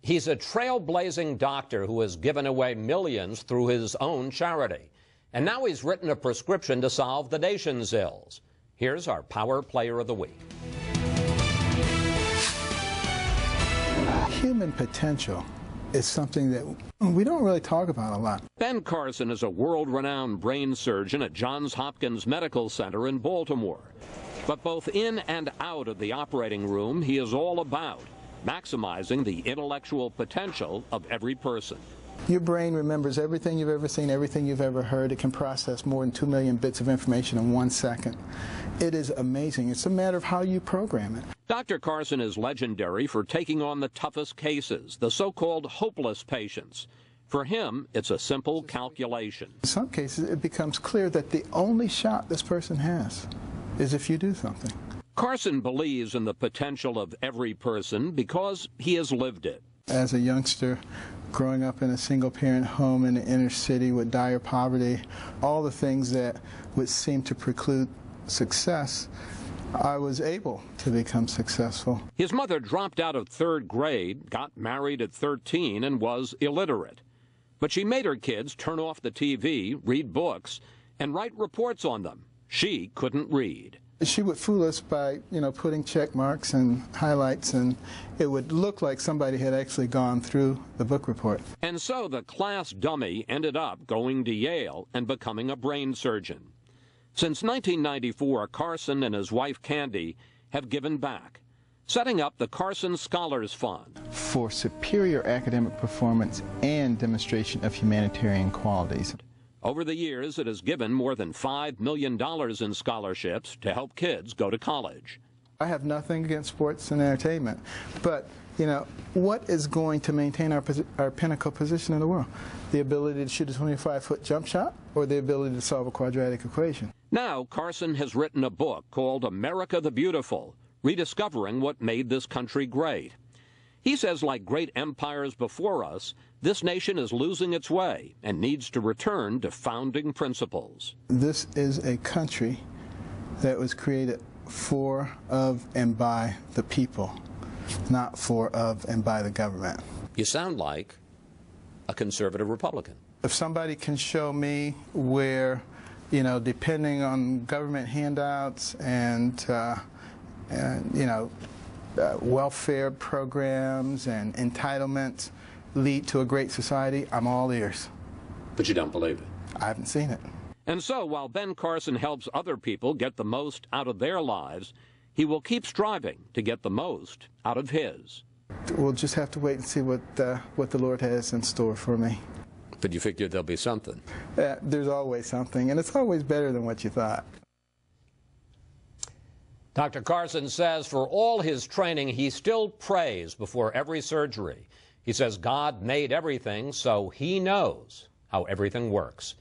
He's a trailblazing doctor who has given away millions through his own charity. And now he's written a prescription to solve the nation's ills. Here's our Power Player of the Week. Human potential is something that we don't really talk about a lot. Ben Carson is a world-renowned brain surgeon at Johns Hopkins Medical Center in Baltimore. But both in and out of the operating room, he is all about maximizing the intellectual potential of every person. Your brain remembers everything you've ever seen, everything you've ever heard. It can process more than 2 million bits of information in 1 second. It is amazing. It's a matter of how you program it. Dr. Carson is legendary for taking on the toughest cases, the so-called hopeless patients. For him, it's a simple calculation. In some cases, it becomes clear that the only shot this person has is if you do something. Carson believes in the potential of every person because he has lived it. As a youngster, growing up in a single-parent home in the inner city with dire poverty, all the things that would seem to preclude success, I was able to become successful. His mother dropped out of 3rd grade, got married at 13, and was illiterate. But she made her kids turn off the TV, read books, and write reports on them. She couldn't read. She would fool us by, putting check marks and highlights, and it would look like somebody had actually gone through the book report. And so the class dummy ended up going to Yale and becoming a brain surgeon. Since 1994, Carson and his wife Candy have given back, setting up the Carson Scholars Fund for superior academic performance and demonstration of humanitarian qualities. Over the years, it has given more than $5 million in scholarships to help kids go to college. I have nothing against sports and entertainment, but, what is going to maintain our pinnacle position in the world? The ability to shoot a 25-foot jump shot or the ability to solve a quadratic equation? Now, Carson has written a book called America the Beautiful, rediscovering what made this country great. He says, like great empires before us, this nation is losing its way and needs to return to founding principles. This is a country that was created for, of, and by the people, not for, of, and by the government. You sound like a conservative Republican. If somebody can show me where, depending on government handouts and welfare programs and entitlements lead to a great society, I'm all ears. But you don't believe it? I haven't seen it. And so, while Ben Carson helps other people get the most out of their lives, he will keep striving to get the most out of his. We'll just have to wait and see what the Lord has in store for me. But you figure there'll be something? There's always something, and it's always better than what you thought. Dr. Carson says for all his training, he still prays before every surgery. He says God made everything, so he knows how everything works.